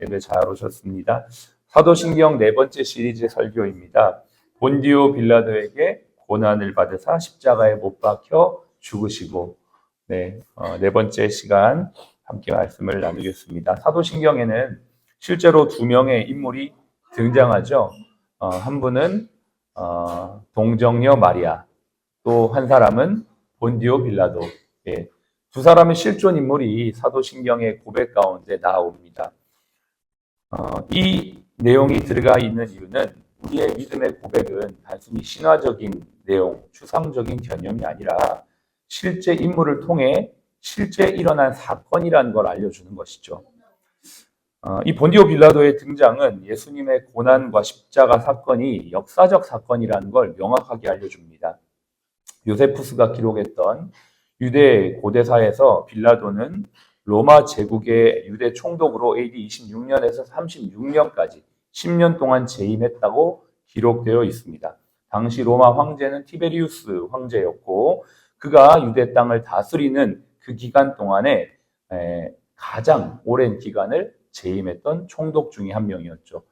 예배 잘 오셨습니다. 사도신경 네 번째 시리즈 설교입니다. 본디오 빌라도에게 고난을 받으사 십자가에 못 박혀 죽으시고, 네 번째 시간 함께 말씀을 나누겠습니다. 사도신경에는 실제로 두 명의 인물이 등장하죠. 한 분은 동정녀 마리아, 또 한 사람은 본디오 빌라도. 두 사람의 실존 인물이 사도신경의 고백 가운데 나옵니다. 이 내용이 들어가 있는 이유는 우리의 믿음의 고백은 단순히 신화적인 내용, 추상적인 개념이 아니라 실제 인물을 통해 실제 일어난 사건이라는 걸 알려주는 것이죠. 이 본디오 빌라도의 등장은 예수님의 고난과 십자가 사건이 역사적 사건이라는 걸 명확하게 알려줍니다. 요세푸스가 기록했던 유대 고대사에서 빌라도는 로마 제국의 유대 총독으로 AD 26년에서 36년까지 10년 동안 재임했다고 기록되어 있습니다. 당시 로마 황제는 티베리우스 황제였고, 그가 유대 땅을 다스리는 그 기간 동안에 가장 오랜 기간을 재임했던 총독 중에 한 명이었죠.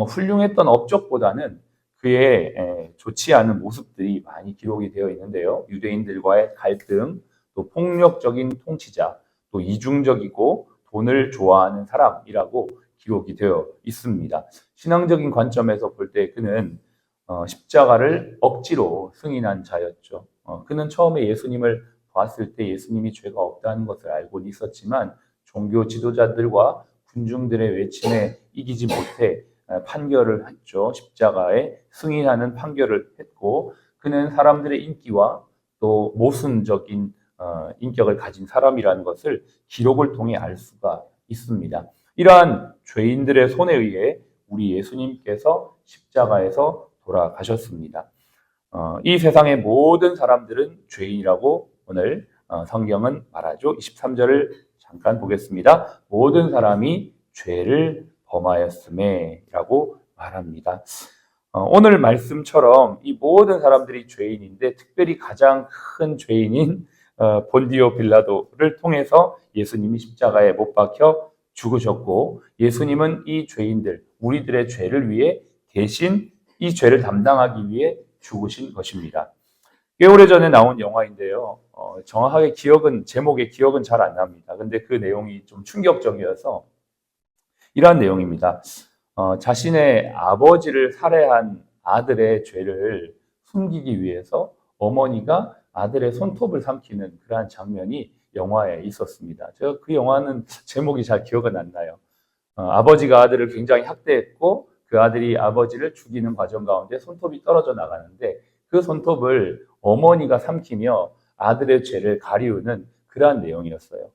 훌륭했던 업적보다는 그의 좋지 않은 모습들이 많이 기록이 되어 있는데요. 유대인들과의 갈등, 또 폭력적인 통치자, 또 이중적이고 돈을 좋아하는 사람이라고 기록이 되어 있습니다. 신앙적인 관점에서 볼 때 그는 십자가를 억지로 승인한 자였죠. 그는 처음에 예수님을 봤을 때 예수님이 죄가 없다는 것을 알고는 있었지만 종교 지도자들과 군중들의 외침에 이기지 못해 판결을 했죠. 십자가에 승인하는 판결을 했고, 그는 사람들의 인기와 또 모순적인 인격을 가진 사람이라는 것을 기록을 통해 알 수가 있습니다. 이러한 죄인들의 손에 의해 우리 예수님께서 십자가에서 돌아가셨습니다. 이 세상의 모든 사람들은 죄인이라고 오늘 성경은 말하죠. 23절을 잠깐 보겠습니다. 모든 사람이 죄를 범하였음에 라고 말합니다. 오늘 말씀처럼 이 모든 사람들이 죄인인데 특별히 가장 큰 죄인인 본디오 빌라도를 통해서 예수님이 십자가에 못 박혀 죽으셨고, 예수님은 이 죄인들, 우리들의 죄를 위해 대신 이 죄를 담당하기 위해 죽으신 것입니다. 꽤 오래전에 나온 영화인데요. 정확하게 제목의 기억은 잘 안 납니다. 근데 그 내용이 좀 충격적이어서 이러한 내용입니다. 자신의 아버지를 살해한 아들의 죄를 숨기기 위해서 어머니가 아들의 손톱을 삼키는 그러한 장면이 영화에 있었습니다. 제가 그 영화는 제목이 잘 기억은 안 나요. 아버지가 아들을 굉장히 학대했고, 그 아들이 아버지를 죽이는 과정 가운데 손톱이 떨어져 나가는데, 그 손톱을 어머니가 삼키며 아들의 죄를 가리우는 그러한 내용이었어요.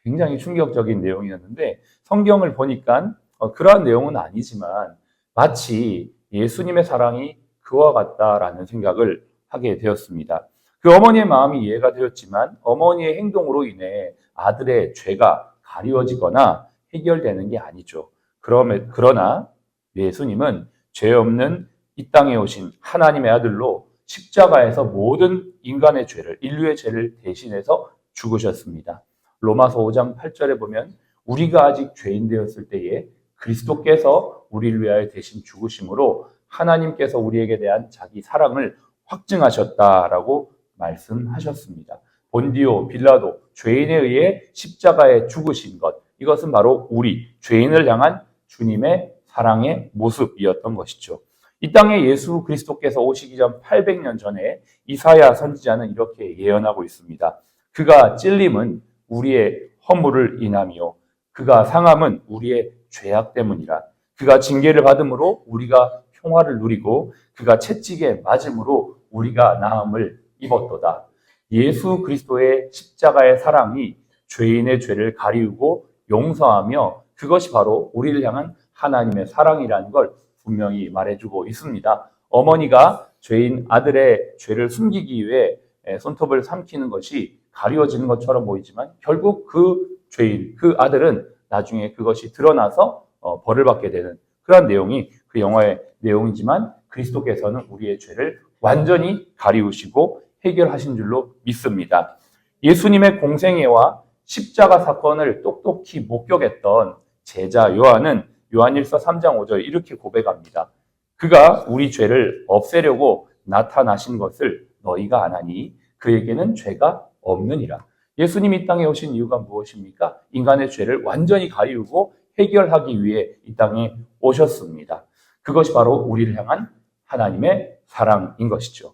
굉장히 충격적인 내용이었는데, 성경을 보니까 그러한 내용은 아니지만 마치 예수님의 사랑이 그와 같다라는 생각을 하게 되었습니다. 그 어머니의 마음이 이해가 되었지만 어머니의 행동으로 인해 아들의 죄가 가리워지거나 해결되는 게 아니죠. 그러나 예수님은 죄 없는 이 땅에 오신 하나님의 아들로 십자가에서 모든 인간의 죄를, 인류의 죄를 대신해서 죽으셨습니다. 로마서 5장 8절에 보면 우리가 아직 죄인 되었을 때에 그리스도께서 우리를 위하여 대신 죽으심으로 하나님께서 우리에게 대한 자기 사랑을 확증하셨다라고 말씀하셨습니다. 본디오 빌라도, 죄인에 의해 십자가에 죽으신 것, 이것은 바로 우리 죄인을 향한 주님의 사랑의 모습이었던 것이죠. 이 땅에 예수 그리스도께서 오시기 전 800년 전에 이사야 선지자는 이렇게 예언하고 있습니다. 그가 찔림은 우리의 허물을 인하며 그가 상함은 우리의 죄악 때문이라. 그가 징계를 받음으로 우리가 평화를 누리고 그가 채찍에 맞음으로 우리가 나음을 입었도다. 예수 그리스도의 십자가의 사랑이 죄인의 죄를 가리우고 용서하며 그것이 바로 우리를 향한 하나님의 사랑이라는 걸 분명히 말해주고 있습니다. 어머니가 죄인 아들의 죄를 숨기기 위해 손톱을 삼키는 것이 가리워지는 것처럼 보이지만 결국 그 죄인, 그 아들은 나중에 그것이 드러나서 벌을 받게 되는 그런 내용이 그 영화의 내용이지만 그리스도께서는 우리의 죄를 완전히 가리우시고 해결하신 줄로 믿습니다. 예수님의 공생애와 십자가 사건을 똑똑히 목격했던 제자 요한은 요한일서 3장 5절 이렇게 고백합니다. 그가 우리 죄를 없애려고 나타나신 것을 너희가 아나니 그에게는 죄가 없느니라. 예수님이 이 땅에 오신 이유가 무엇입니까? 인간의 죄를 완전히 가리우고 해결하기 위해 이 땅에 오셨습니다. 그것이 바로 우리를 향한 하나님의 사랑인 것이죠.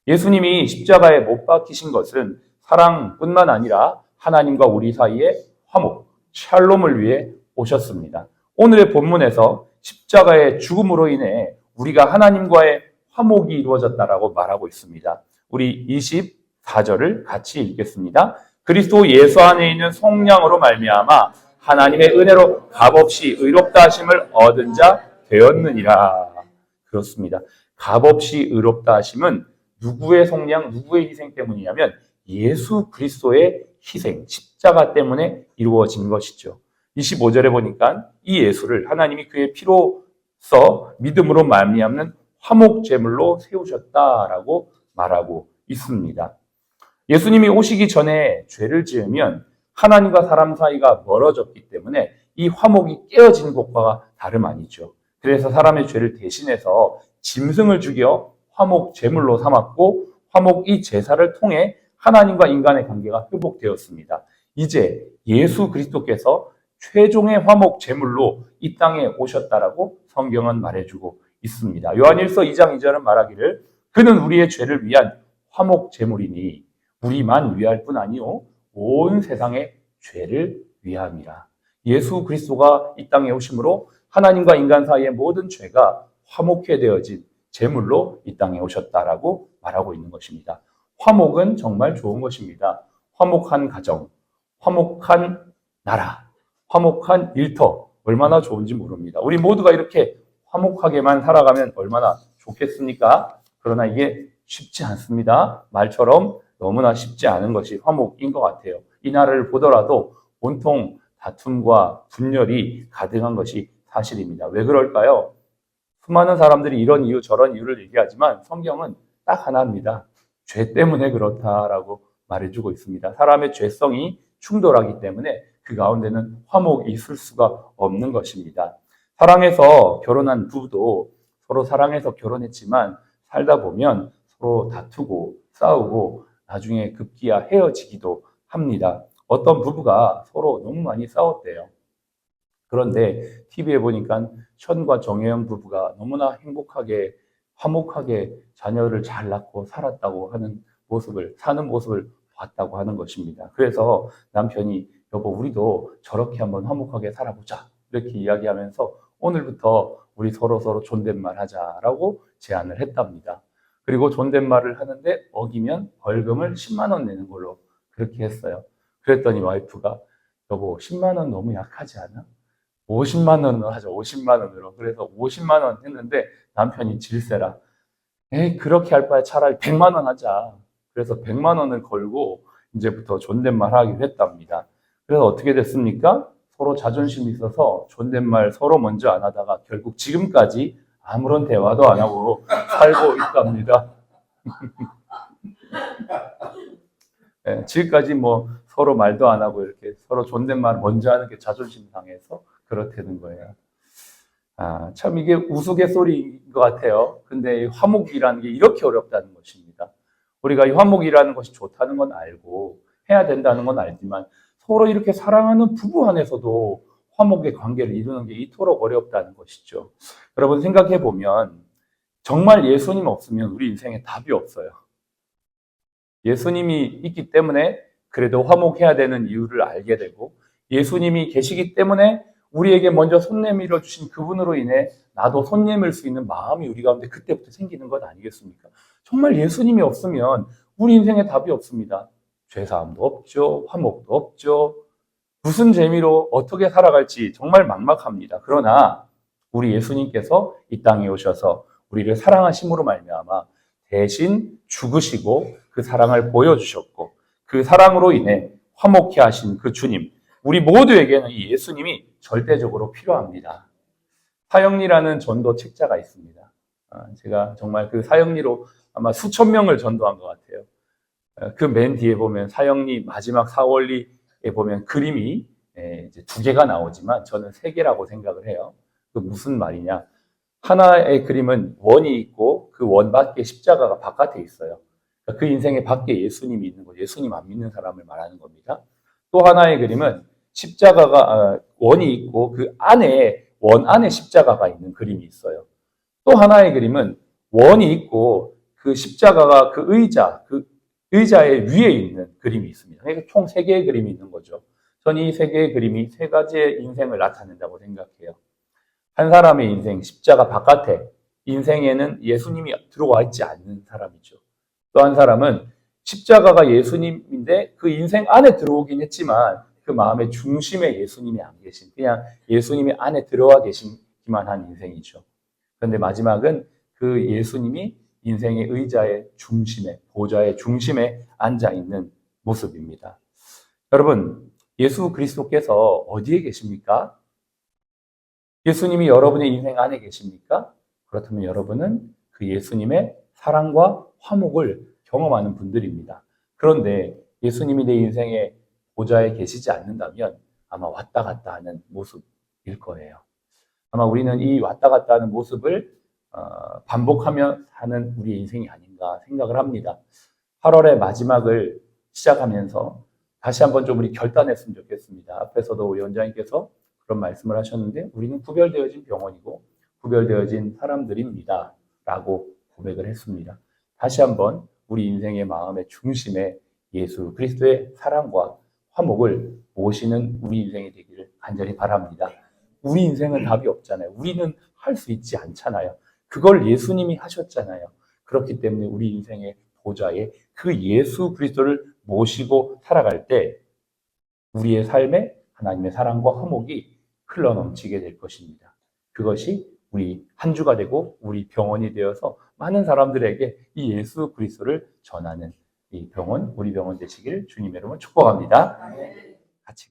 예수님이 십자가에 못 박히신 것은 사랑뿐만 아니라 하나님과 우리 사이의 화목, 샬롬을 위해 오셨습니다. 오늘의 본문에서 십자가의 죽음으로 인해 우리가 하나님과의 화목이 이루어졌다라고 말하고 있습니다. 우리 24절을 같이 읽겠습니다. 그리스도 예수 안에 있는 성령으로 말미암아 하나님의 은혜로 값없이 의롭다 하심을 얻은 자 되었느니라. 그렇습니다. 값없이 의롭다 하심은 누구의 속량, 누구의 희생 때문이냐면 예수 그리스도의 희생, 십자가 때문에 이루어진 것이죠. 25절에 보니까 이 예수를 하나님이 그의 피로써 믿음으로 말미암는 화목 제물로 세우셨다라고 말하고 있습니다. 예수님이 오시기 전에 죄를 지으면 하나님과 사람 사이가 멀어졌기 때문에 이 화목이 깨어진 것과 다름 아니죠. 그래서 사람의 죄를 대신해서 짐승을 죽여 화목 제물로 삼았고 화목 이 제사를 통해 하나님과 인간의 관계가 회복되었습니다. 이제 예수 그리스도께서 최종의 화목 제물로 이 땅에 오셨다라고 성경은 말해주고 있습니다. 요한일서 2장 2절은 말하기를 그는 우리의 죄를 위한 화목 제물이니 우리만 위할 뿐 아니요 온 세상의 죄를 위함이라. 예수 그리스도가 이 땅에 오심으로 하나님과 인간 사이의 모든 죄가 화목해 되어진 제물로 이 땅에 오셨다라고 말하고 있는 것입니다. 화목은 정말 좋은 것입니다. 화목한 가정, 화목한 나라, 화목한 일터 얼마나 좋은지 모릅니다. 우리 모두가 이렇게 화목하게만 살아가면 얼마나 좋겠습니까? 그러나 이게 쉽지 않습니다. 말처럼 너무나 쉽지 않은 것이 화목인 것 같아요. 이 나라를 보더라도 온통 다툼과 분열이 가득한 것이 사실입니다. 왜 그럴까요? 수많은 사람들이 이런 이유 저런 이유를 얘기하지만 성경은 딱 하나입니다. 죄 때문에 그렇다라고 말해주고 있습니다. 사람의 죄성이 충돌하기 때문에 그 가운데는 화목이 있을 수가 없는 것입니다. 사랑해서 결혼한 부부도 서로 사랑해서 결혼했지만 살다 보면 서로 다투고 싸우고 나중에 급기야 헤어지기도 합니다. 어떤 부부가 서로 너무 많이 싸웠대요. 그런데 TV에 보니까 션과 정혜영 부부가 너무나 행복하게 화목하게 자녀를 잘 낳고 살았다고 하는 사는 모습을 봤다고 하는 것입니다. 그래서 남편이 여보 우리도 저렇게 한번 화목하게 살아보자 이렇게 이야기하면서 오늘부터 우리 서로 존댓말 하자라고 제안을 했답니다. 그리고 존댓말을 하는데 어기면 벌금을 10만 원 내는 걸로 그렇게 했어요. 그랬더니 와이프가 여보 10만 원 너무 약하지 않아? 50만 원으로 하자. 50만 원으로. 그래서 50만 원 했는데 남편이 질세라. 에이 그렇게 할 바에 차라리 100만 원 하자. 그래서 100만 원을 걸고 이제부터 존댓말 하기로 했답니다. 그래서 어떻게 됐습니까? 서로 자존심이 있어서 존댓말 서로 먼저 안 하다가 결국 지금까지 아무런 대화도 안 하고 살고 있답니다. 네, 지금까지 뭐 서로 말도 안 하고 이렇게 서로 존댓말 먼저 하는 게 자존심 상해서 그렇다는 거예요. 참 이게 우스갯소리인 것 같아요. 근데 화목이라는 게 이렇게 어렵다는 것입니다. 우리가 이 화목이라는 것이 좋다는 건 알고 해야 된다는 건 알지만 서로 이렇게 사랑하는 부부 안에서도 화목의 관계를 이루는 게 이토록 어렵다는 것이죠. 여러분 생각해 보면 정말 예수님 없으면 우리 인생에 답이 없어요. 예수님이 있기 때문에 그래도 화목해야 되는 이유를 알게 되고 예수님이 계시기 때문에 우리에게 먼저 손 내밀어 주신 그분으로 인해 나도 손 내밀 수 있는 마음이 우리 가운데 그때부터 생기는 것 아니겠습니까? 정말 예수님이 없으면 우리 인생에 답이 없습니다. 죄사함도 없죠. 화목도 없죠. 무슨 재미로 어떻게 살아갈지 정말 막막합니다. 그러나 우리 예수님께서 이 땅에 오셔서 우리를 사랑하심으로 말미암아 대신 죽으시고 그 사랑을 보여주셨고 그 사랑으로 인해 화목케 하신 그 주님, 우리 모두에게는 이 예수님이 절대적으로 필요합니다. 사형리라는 전도 책자가 있습니다. 제가 정말 그 사형리로 아마 수천 명을 전도한 것 같아요. 그 맨 뒤에 보면 사형리 마지막 사월리에 보면 그림이 이제 두 개가 나오지만 저는 세 개라고 생각을 해요. 그 무슨 말이냐? 하나의 그림은 원이 있고 그 원 밖에 십자가가 바깥에 있어요. 그 인생의 밖에 예수님이 있는 거죠. 예수님 안 믿는 사람을 말하는 겁니다. 또 하나의 그림은 십자가가 원이 있고 그 안에 원 안에 십자가가 있는 그림이 있어요. 또 하나의 그림은 원이 있고 그 십자가가 그 의자의 위에 있는 그림이 있습니다. 그러니까 총 세 개의 그림이 있는 거죠. 저는 이 세 개의 그림이 세 가지의 인생을 나타낸다고 생각해요. 한 사람의 인생, 십자가 바깥에 인생에는 예수님이 들어와 있지 않는 사람이죠. 또 한 사람은 십자가가 예수님인데 그 인생 안에 들어오긴 했지만 그 마음의 중심에 예수님이 안 계신, 그냥 예수님이 안에 들어와 계시기만 한 인생이죠. 그런데 마지막은 그 예수님이 인생의 의자의 중심에, 보좌의 중심에 앉아 있는 모습입니다. 여러분, 예수 그리스도께서 어디에 계십니까? 예수님이 여러분의 인생 안에 계십니까? 그렇다면 여러분은 그 예수님의 사랑과 화목을 경험하는 분들입니다. 그런데 예수님이 내 인생의 보좌에 계시지 않는다면 아마 왔다 갔다 하는 모습일 거예요. 아마 우리는 이 왔다 갔다 하는 모습을 반복하며 사는 우리의 인생이 아닌가 생각을 합니다. 8월의 마지막을 시작하면서 다시 한번 좀 우리 결단했으면 좋겠습니다. 앞에서도 우리 원장님께서 그런 말씀을 하셨는데 우리는 구별되어진 병원이고 구별되어진 사람들입니다. 라고 고백을 했습니다. 다시 한번 우리 인생의 마음의 중심에 예수 그리스도의 사랑과 화목을 모시는 우리 인생이 되기를 간절히 바랍니다. 우리 인생은 답이 없잖아요. 우리는 할 수 있지 않잖아요. 그걸 예수님이 하셨잖아요. 그렇기 때문에 우리 인생의 보좌에 그 예수 그리스도를 모시고 살아갈 때 우리의 삶에 하나님의 사랑과 화목이 흘러넘치게 될 것입니다. 그것이 우리 한 주가 되고 우리 병원이 되어서 많은 사람들에게 이 예수 그리스도를 전하는 이 병원, 우리 병원 되시길 주님의 이름으로 축복합니다.